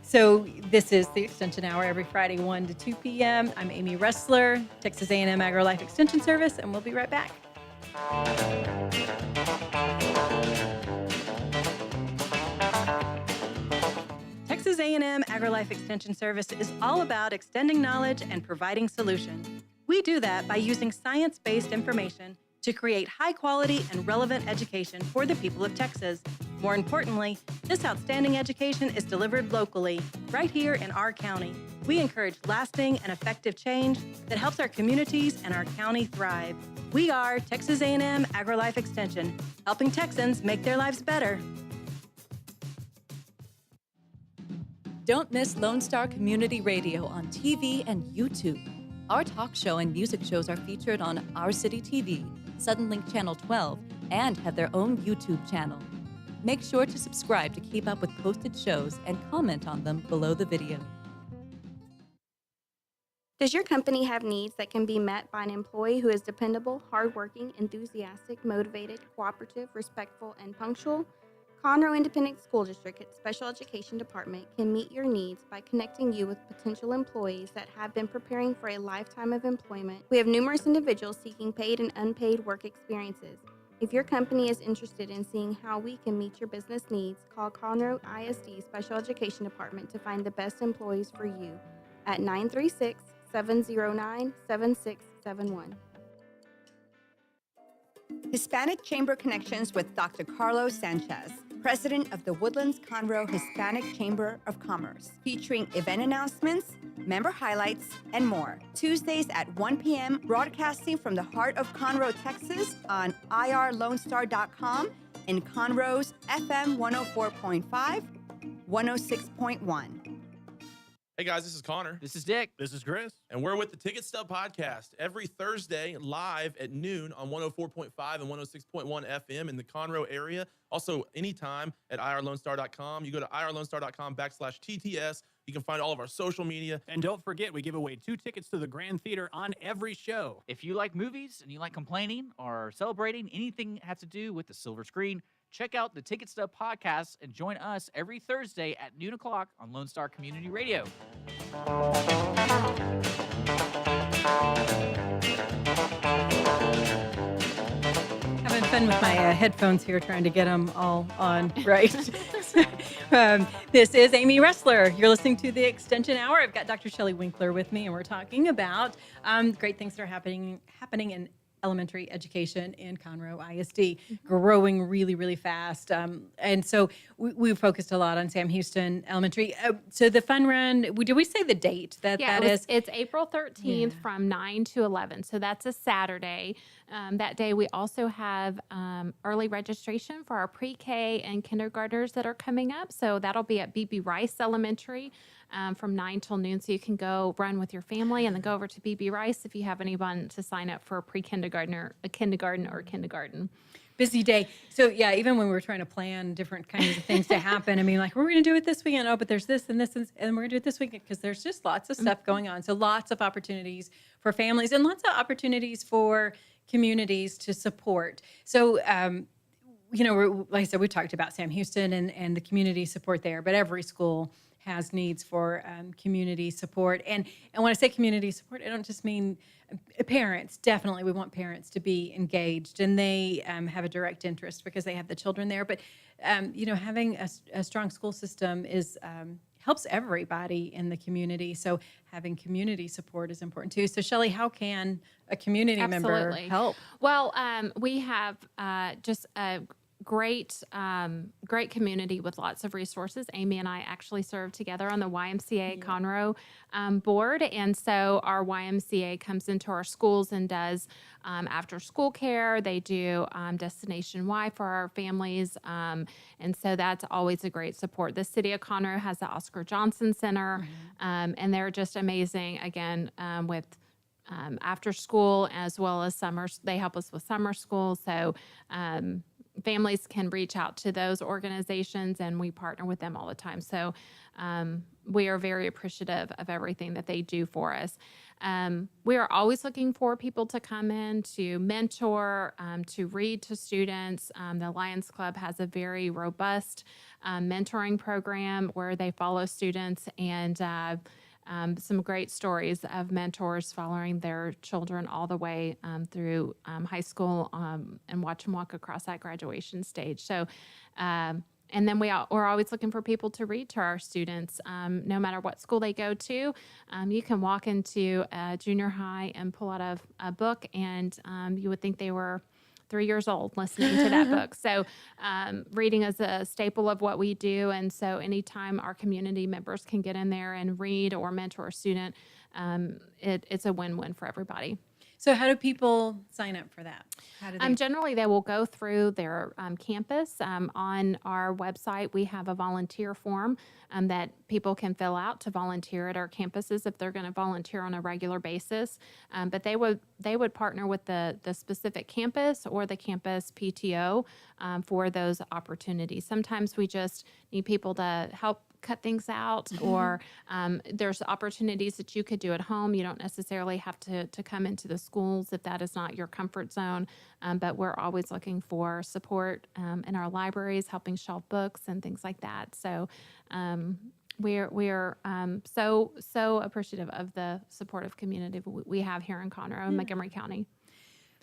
So this is the Extension Hour every Friday, 1 to 2 p.m. I'm Amy Ressler, Texas A&M Agrilife Extension Service, and we'll be right back. Texas A&M Agrilife Extension Service is all about extending knowledge and providing solutions. We do that by using science-based information to create high-quality and relevant education for the people of Texas. More importantly, this outstanding education is delivered locally, right here in our county. We encourage lasting and effective change that helps our communities and our county thrive. We are Texas A&M Agrilife Extension, helping Texans make their lives better. Don't miss Lone Star Community Radio on TV and YouTube. Our talk show and music shows are featured on Our City TV, Suddenlink Channel 12, and have their own YouTube channel. Make sure to subscribe to keep up with posted shows and comment on them below the video. Does your company have needs that can be met by an employee who is dependable, hardworking, enthusiastic, motivated, cooperative, respectful, and punctual? Conroe Independent School District Special Education Department can meet your needs by connecting you with potential employees that have been preparing for a lifetime of employment. We have numerous individuals seeking paid and unpaid work experiences. If your company is interested in seeing how we can meet your business needs, call Conroe ISD Special Education Department to find the best employees for you at 936-709-7671. Hispanic Chamber Connections with Dr. Carlos Sanchez, President of the Woodlands Conroe Hispanic Chamber of Commerce, featuring event announcements, member highlights, and more. Tuesdays at 1 p.m., broadcasting from the heart of Conroe, Texas on irlonestar.com and Conroe's FM 104.5, 106.1. Hey guys, this is Connor. This is Dick. This is Chris. And we're with the Ticket Stub Podcast every Thursday live at noon on 104.5 and 106.1 FM in the Conroe area. Also, anytime at irlonestar.com. You go to irlonestar.com/TTS. You can find all of our social media. And don't forget, we give away 2 tickets to the Grand Theater on every show. If you like movies and you like complaining or celebrating anything that has to do with the silver screen, check out the Ticket Stub Podcast and join us every Thursday at noon o'clock on Lone Star Community Radio. Having fun with my headphones here, trying to get them all on right. This is Amy Ressler. You're listening to the Extension Hour. I've got Dr. Shellie Winkler with me, and we're talking about great things that are happening in elementary education in Conroe ISD, growing really, really fast. And so we focused a lot on Sam Houston Elementary. So the fun run, did we say the date that is? It's April 13th from 9 to 11. So that's a Saturday. That day we also have early registration for our pre-K and kindergartners that are coming up. So that'll be at BB Rice Elementary. From 9 till noon, so you can go run with your family and then go over to BB Rice if you have anyone to sign up for a pre-kindergarten or a kindergarten. Busy day. So yeah, even when we were trying to plan different kinds of things to happen, I mean, like, we're going to do it this weekend. Oh, but there's this and this, and we're going to do it this weekend because there's just lots of stuff going on. So lots of opportunities for families and lots of opportunities for communities to support. So, like I said, we talked about Sam Houston and the community support there, but every school has needs for community support. And when I say community support, I don't just mean parents. Definitely, we want parents to be engaged, and they have a direct interest because they have the children there. But, having a strong school system helps everybody in the community. So having community support is important too. So Shellie, how can a community member help? Well, we have just a great community with lots of resources. Amy and I actually serve together on the YMCA Conroe board, and so our YMCA comes into our schools and does after school care. They do Destination Y for our families, and so that's always a great support. The city of Conroe has the Oscar Johnson Center, and they're just amazing, again, with after school as well as summer. They help us with summer school, so families can reach out to those organizations, and we partner with them all the time. So we are very appreciative of everything that they do for us. We are always looking for people to come in to mentor, to read to students. The Lions Club has a very robust mentoring program where they follow students, and some great stories of mentors following their children all the way through high school and watch them walk across that graduation stage. So, and then we're always looking for people to read to our students. No matter what school they go to, you can walk into a junior high and pull out a book, and you would think they were 3 years old listening to that book. So reading is a staple of what we do. And so anytime our community members can get in there and read or mentor a student, it's a win-win for everybody. So how do people sign up for that? How do they? Generally, they will go through their campus. On our website, we have a volunteer form that people can fill out to volunteer at our campuses if they're going to volunteer on a regular basis. But they would partner with the specific campus or the campus PTO for those opportunities. Sometimes we just need people to help cut things out, or there's opportunities that you could do at home. You don't necessarily have to come into the schools if that is not your comfort zone. But we're always looking for support in our libraries, helping shelf books and things like that. So we're so appreciative of the supportive community we have here in Conroe and Montgomery County.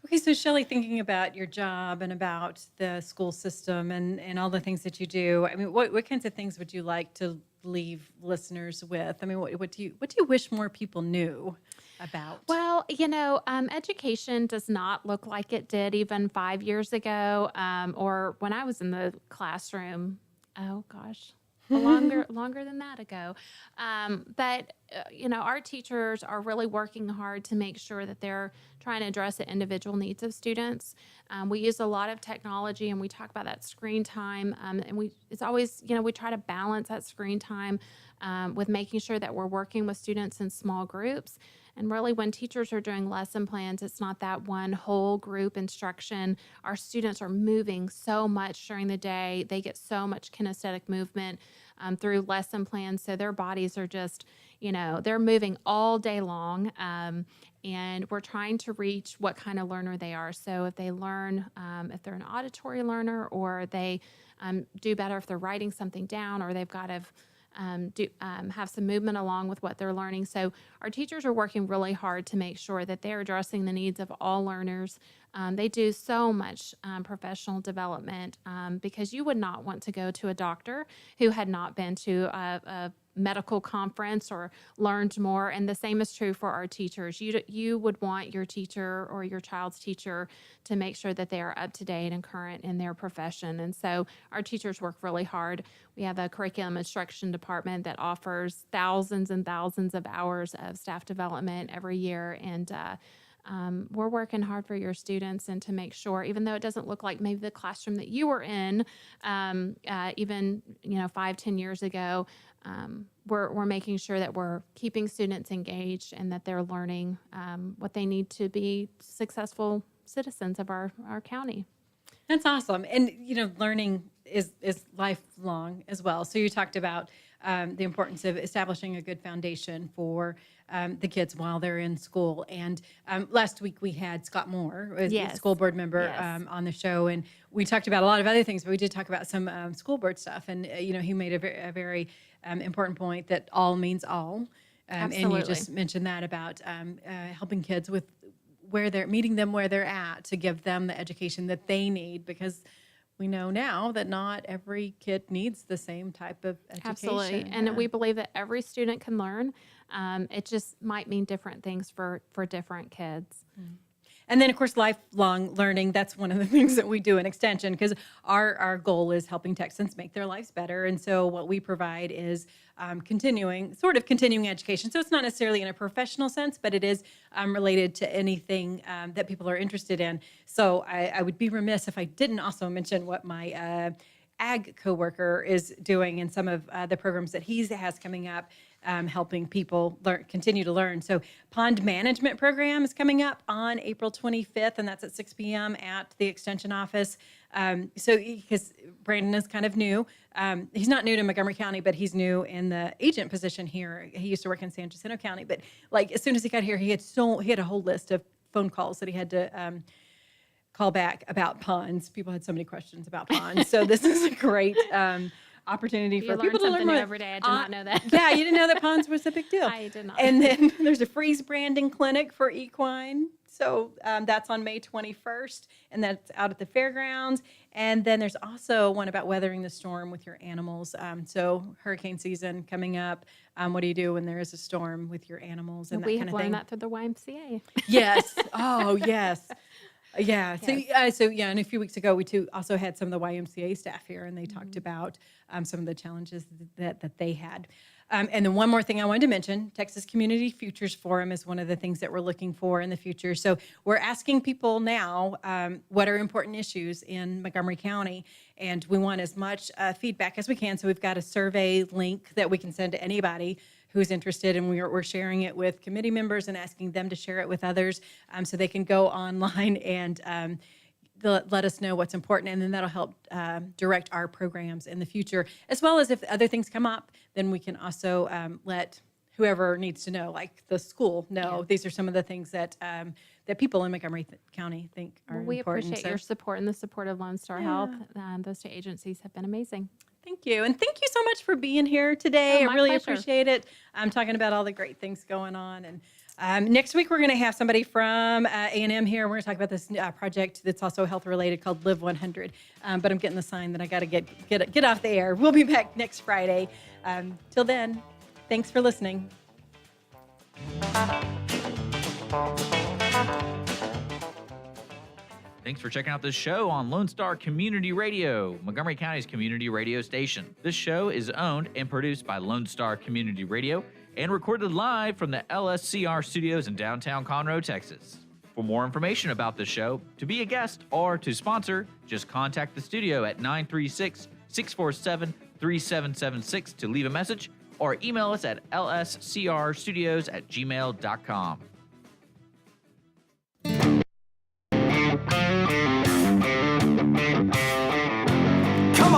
Okay, so Shellie, thinking about your job and about the school system and all the things that you do, I mean, what kinds of things would you like to leave listeners with? I mean, what do you wish more people knew about? Well, education does not look like it did even 5 years ago, or when I was in the classroom. Oh gosh. Longer than that ago. But our teachers are really working hard to make sure that they're trying to address the individual needs of students. We use a lot of technology, and we talk about that screen time. And it's always, we try to balance that screen time with making sure that we're working with students in small groups. And really, when teachers are doing lesson plans, it's not that one whole group instruction. Our students are moving so much during the day. They get so much kinesthetic movement through lesson plans. So their bodies are just, they're moving all day long. And we're trying to reach what kind of learner they are. So if they learn, if they're an auditory learner, or they do better if they're writing something down, or they've got to have some movement along with what they're learning. So our teachers are working really hard to make sure that they're addressing the needs of all learners. They do so much professional development because you would not want to go to a doctor who had not been to a medical conference or learned more. And the same is true for our teachers. You would want your teacher or your child's teacher to make sure that they are up to date and current in their profession. And so our teachers work really hard. We have a curriculum instruction department that offers thousands and thousands of hours of staff development every year. And we're working hard for your students and to make sure, even though it doesn't look like maybe the classroom that you were in, even 5-10 years ago, we're making sure that we're keeping students engaged and that they're learning what they need to be successful citizens of our county. That's awesome. And, learning is lifelong as well. So you talked about the importance of establishing a good foundation for the kids while they're in school. And last week we had Scott Moore, a school board member, on the show, and we talked about a lot of other things, but we did talk about some school board stuff. And, he made a very important point that all means all. And you just mentioned that about helping kids with meeting them where they're at to give them the education that they need, because we know now that not every kid needs the same type of education. Absolutely. And we believe that every student can learn. It just might mean different things for different kids. Mm-hmm. And then, of course, lifelong learning. That's one of the things that we do in Extension, because our goal is helping Texans make their lives better. And so what we provide is continuing education. So it's not necessarily in a professional sense, but it is related to anything that people are interested in. So I would be remiss if I didn't also mention what my ag coworker is doing and some of the programs that he has coming up, helping people continue to learn. So pond management program is coming up on April 25th, and that's at 6 p.m. at the Extension office. Because Brandon is kind of new. He's not new to Montgomery County, but he's new in the agent position here. He used to work in San Jacinto County, but as soon as he got here, he had a whole list of phone calls that he had to call back about ponds. People had so many questions about ponds. So this is a great opportunity for people to learn new every day. I did not know that. Yeah, you didn't know that ponds was a big deal. I did not. And then there's a freeze branding clinic for equine. So that's on May 21st, and that's out at the fairgrounds. And then there's also one about weathering the storm with your animals. So hurricane season coming up. What do you do when there is a storm with your animals and that kind of thing? We have learned that through the YMCA. Yes. Oh, yes. Yeah. And a few weeks ago, we also had some of the YMCA staff here, and they talked about some of the challenges that they had. And then one more thing I wanted to mention, Texas Community Futures Forum is one of the things that we're looking for in the future. So we're asking people now what are important issues in Montgomery County, and we want as much feedback as we can. So we've got a survey link that we can send to anybody who's interested, and we're sharing it with committee members and asking them to share it with others so they can go online and let us know what's important, and then that'll help direct our programs in the future, as well as if other things come up, then we can also let whoever needs to know, like the school, know these are some of the things that that people in Montgomery County think are We important. appreciate your support and the support of Lone Star Health. Those two agencies have been amazing. Thank you. And thank you so much for being here today. Oh, I really pleasure. appreciate it. I'm talking about all the great things going on. And next week, we're going to have somebody from A&M here. We're going to talk about this project that's also health related called Live 100. But I'm getting the sign that I got to get off the air. We'll be back next Friday. Till then, thanks for listening. Thanks for checking out this show on Lone Star Community Radio, Montgomery County's community radio station. This show is owned and produced by Lone Star Community Radio and recorded live from the LSCR studios in downtown Conroe, Texas. For more information about the show, to be a guest, or to sponsor, just contact the studio at 936-647-3776 to leave a message, or email us at lscrstudios@gmail.com.